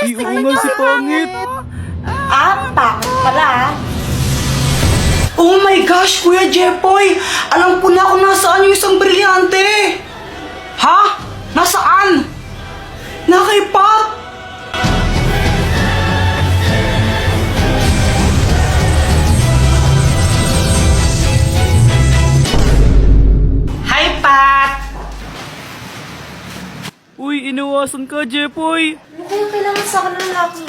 Oo nga si Pangit. Pangit pala ah. Oh my gosh, Kuya Jepoy! Alam ko na kung nasaan yung isang brilyante! Ha? Nasaan? Na kay Pat? Hi, Pat! Uy, inawasan ka, Jepoy. Ano kaya kailangan sa akin ng lalaki?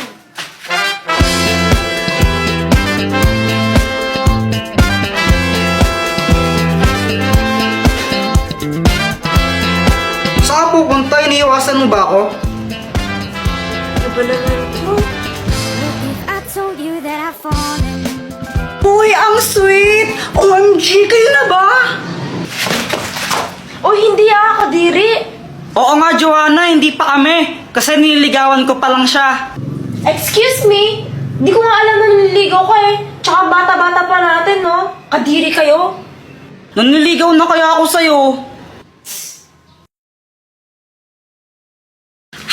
Saan pupunta? Iniiwasan mo ba ako? Ano ba naman ito? I told you that I've fallen. Uy, ang sweet! OMG, kayo na ba? O hindi Kadiri. Oo nga, Joanna, hindi pa kami. Kasi nililigawan ko pa lang siya. Excuse me? Di ko nga alam na nililigaw ka eh. Tsaka bata-bata pa natin, no? Kadiri kayo. Naniligaw na kaya ako sa'yo.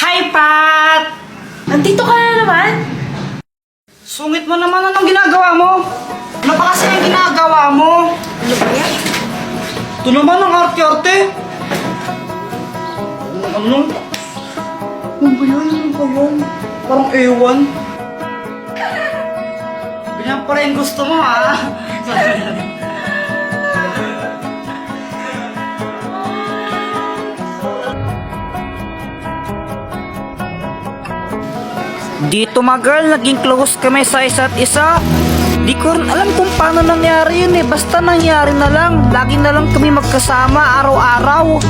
Hi, Pat! Nandito ka na naman? Sungit mo naman, anong ginagawa mo? Ano pa kasi ang ginagawa mo? Ano ba yan? Ito naman ang arte-arte. Ano? Ano ba yan? Ano ba yan? Parang ewan. Ganyan pa rin gusto mo, ha? Dito girl, naging close kami sa isa't isa. Di ko rin alam kung paano nangyari yun eh. Basta nangyari na lang. Lagi na lang kami magkasama araw-araw.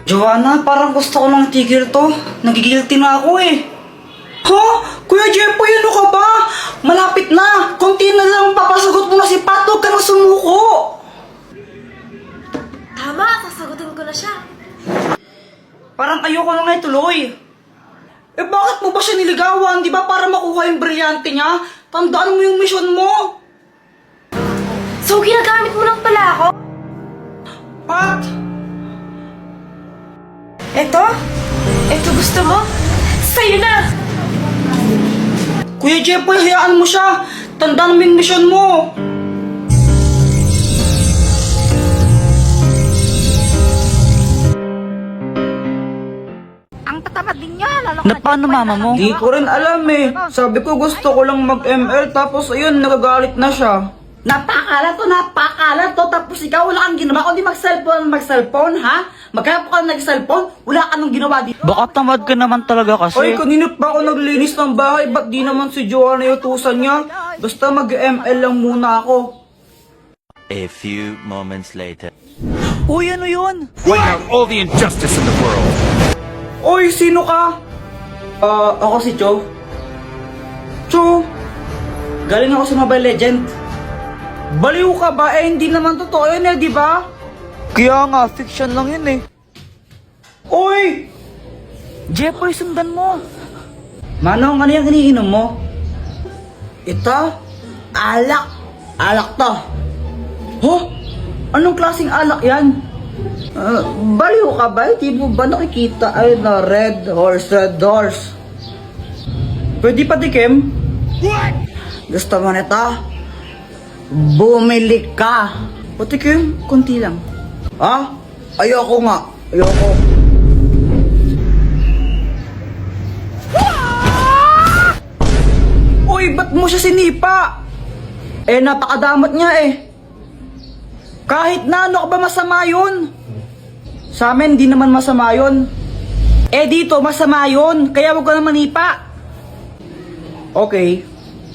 Joanna, parang gusto ko lang tigil to. Nagigilty na ako eh. Ha? Kuya Jepoy, ano ka ba? Malapit na. Konti na lang papasagot mo na si Pat. Huwag ka nang sumuko. Tama, sasagutin ko na siya. Parang ayoko na nga ituloy. Eh bakit mo ba siya niligawan? Di ba para makuha yung brilyante niya? Tandaan mo yung mission mo. So, ginagamit mo lang pala ako? Pat! Eto? Eto gusto mo? Sa'yo na! Kuya Jepoy, hayaan mo siya. Tandaan mo yung mission mo. Ang tatamad din niya, lalo Na paano mama mo? Di ko rin alam eh. Sabi ko gusto ko lang mag-ML tapos ayun, nagagalit na siya. Napakalat to. Tapos ikaw wala kang ginawa kundi mag-cellphone, ha? Magkaya ka nag-cellphone, wala ka nang ginawa dito. Baka tamad ka naman talaga kasi. Ay, kanina pa ako naglinis ng bahay. Ba't di naman si Joanna yung utusan niya? Basta mag-ML lang muna ako. A few moments later. Uy, ano yun? Point out all the injustice in the world. Uy, sino ka? Ako si Cho. Cho, galing ako sa Mobile Legend. Baliw ka ba? Eh, hindi naman totoo yun eh, di ba? Kaya nga, fiction lang yun eh. Uy! Jepoy, sundan mo. Manong, ano yung iniinom mo? Ito? Alak. Alak to. Huh? Anong klaseng alak yan? Baliw ka ba? Di mo ba nakikita ay na red horse? Pwede pa dikim? What? Gusto mo nito? Bumili ka. Patikim, konti lang. Ha? Ayoko nga. Ayoko. Uy, ba't mo siya sinipa? Eh, napakadamot niya eh. Kahit na ano ka ba masama yun? Sa amin, di naman masama yun. Eh, dito, masama yun. Kaya wag ka na manipa. Okay.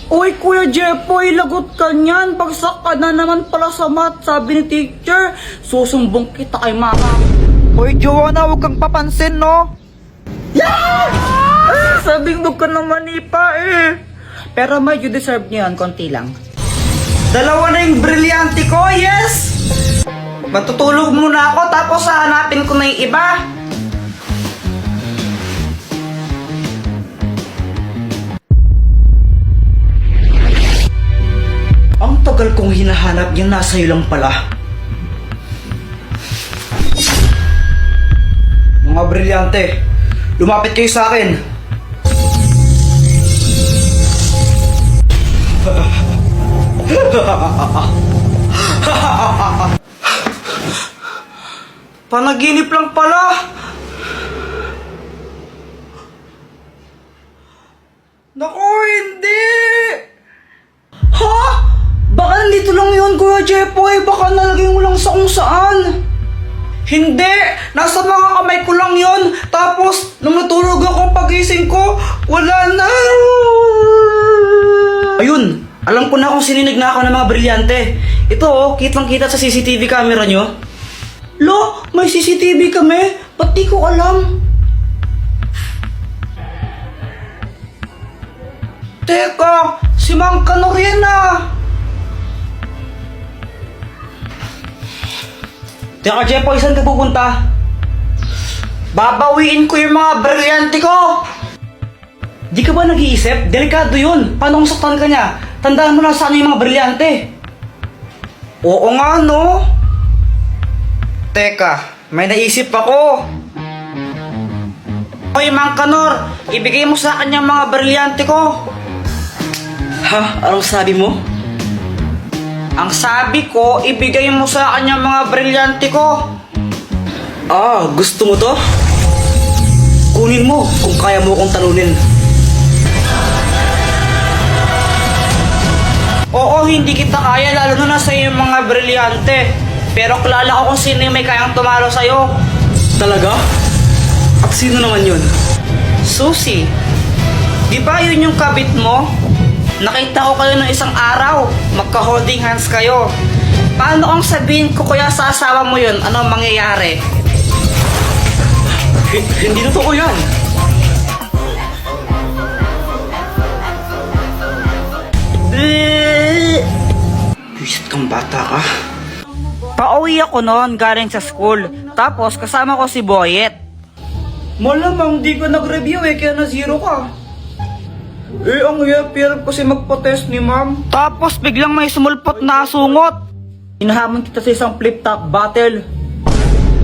Uy, Kuya Jepoy, lagot ka niyan. Bagsak ka na naman pala sa math, sabi ni teacher. Susumbong kita kay mama. Uy, Joanna, huwag kang papansin, no? Yeah! Sabing wag ka na manipa eh. Pero may you deserve niyo yan, konti lang. Dalawa na yung brilyante ko, yes! Matutulog muna ako tapos hahanapin ko na yung iba. Ang tagal kong hinahanap yung nasa iyo lang pala. Mga brilyante, lumapit kayo sa akin. Panaginip lang pala. Naku, hindi! Ha? Baka nandito lang yun, Kuya Jepoy. Baka nalagay mo lang sa kung saan. Hindi! Nasa mga kamay ko lang yun. Tapos, nung natulog ako pagising ko, wala na. Ayun! Alam ko na kung sininig na ako ng mga brilyante. Ito oh, kitang-kita sa CCTV camera nyo. Lo, may CCTV kami? Ba't di ko alam? Teka, si Mang Kanor yan ah. Teka, Jepoy, saan ka pupunta? Babawiin ko yung mga brilyante ko! Di ka ba nag-iisip? Delikado yun. Paano kung saktan ka niya? Tandaan mo na saan yung mga brilyante. Oo nga, no? Teka, may naisip ako. Hoy, Mang Kanor, ibigay mo sa akin yung mga brilyante ko. Ha? Anong sabi mo? Ang sabi ko, ibigay mo sa akin yung mga brilyante ko. Ah, gusto mo to? Kunin mo kung kaya mo kong talunin. Oo, hindi kita kaya, lalo na sa yung mga brilyante. Pero kilala ko kung sino yung may kayang tumalo sa'yo. Talaga? At sino naman yun? Susie. Di ba yun yung kabit mo? Nakita ko kayo ng isang araw. Magka-holding hands kayo. Paano kung sabihin ko kaya sa asawa mo yun? Ano ang mangyayari? Hindi totoo yan. Bisit kang bata ka. Pauwi ako noon galing sa school. Tapos kasama ko si Boyet. Malamang di ka nag-review kaya na zero ka. Ang hirap kasi magpa-test ni ma'am. Tapos biglang may sumulpot na asungot. Hinahamon kita sa isang flip-top battle.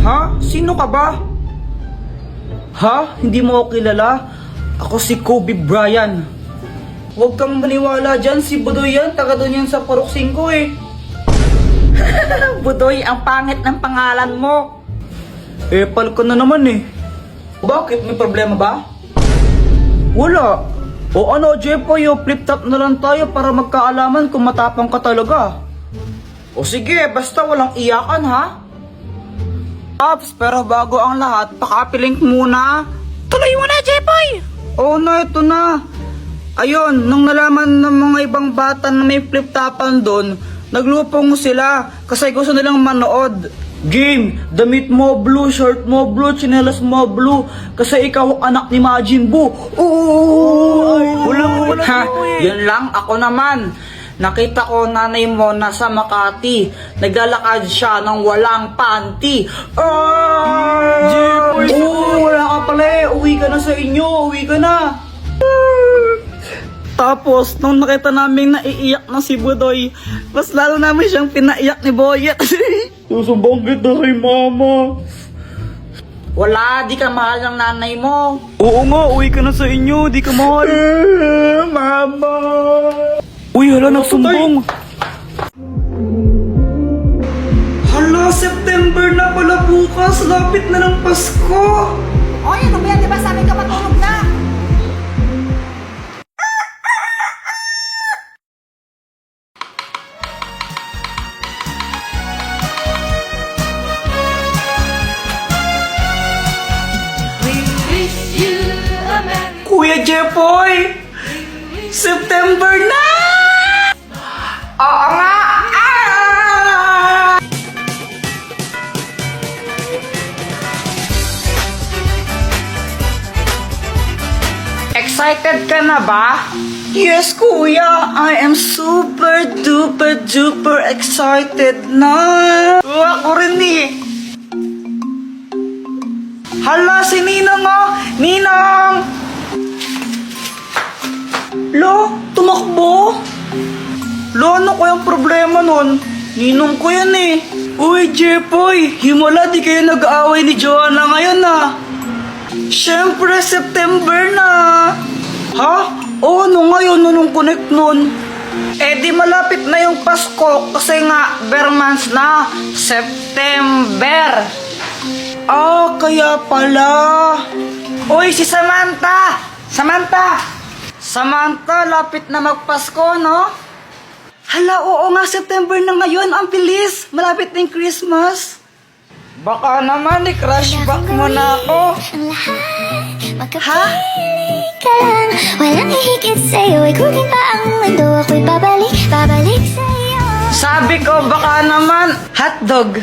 Ha? Sino ka ba? Ha? Hindi mo ako kilala? Ako si Kobe Bryant. Huwag kang maniwala dyan, si Budoy yan. Taga doon yan sa Purok 5 eh. Budoy, ang pangit ng pangalan mo. Pal ko na naman eh. Bakit? May problema ba? Wala. O ano, Jepoy, flip-top na lang tayo para magkaalaman kung matapang ka talaga. O sige, basta walang iyakan ha. Ops, pero bago ang lahat, pakapilink muna. Tuloy mo na, Jepoy! Oo na, ito na. Ayun, nung nalaman ng mga ibang bata na may flip-topan doon, naglupong sila kasi gusto nilang manood. Game, damit mo blue, shirt mo blue, tsinelas mo blue, kasi ikaw ang anak ni Majin Buu. Wala ha, yun lang, ako naman. Nakita ko nanay mo nasa Makati. Naglalakad siya ng walang panty. Wala ka pala eh. Uwi ka na sa inyo. Uwi ka na. Tapos, nung nakita namin naiiyak na si Budoy, mas lalo namin siyang pinaiyak ni Boyet. Susubong kita kay mama. Wala, di ka mahal ng nanay mo. Oo nga, uwi ka na sa inyo. Di ka mahal. Mama. Uy, hala, nagsumbong. Hala, September na pala bukas. Lapit na ng Pasko. Oy, ano ba yan? Di ba sabi ka matulog na? Kuya Jepoy! September na! Oo nga! Excited ka na ba? Yes, kuya! I am super duper duper excited na! Ako rin eh! Hala, si Ninang oh! Ninang! Lo, tumakbo? Lo, ano kayang problema nun? Ninong ko yan eh. Uy, Jepoy, himala di kayo nag-aaway ni Joanna ngayon ah. Siyempre, September na. Ha? Oo, ngayon, nung connect nun. Eh di malapit na yung Pasko kasi nga, bare months na. September. Ah, kaya pala. Uy, si Samantha! Samantha, lapit na magpasko, no? Hala, oo nga, September na ngayon. Ang bilis. Malapit na yung Christmas. Baka naman, i-crush back mo na ako. Ha? Ka lang, walang hihigit sa'yo. Ikutin pa ang mundo, ako'y babalik sa'yo. Sabi ko, baka naman, hotdog.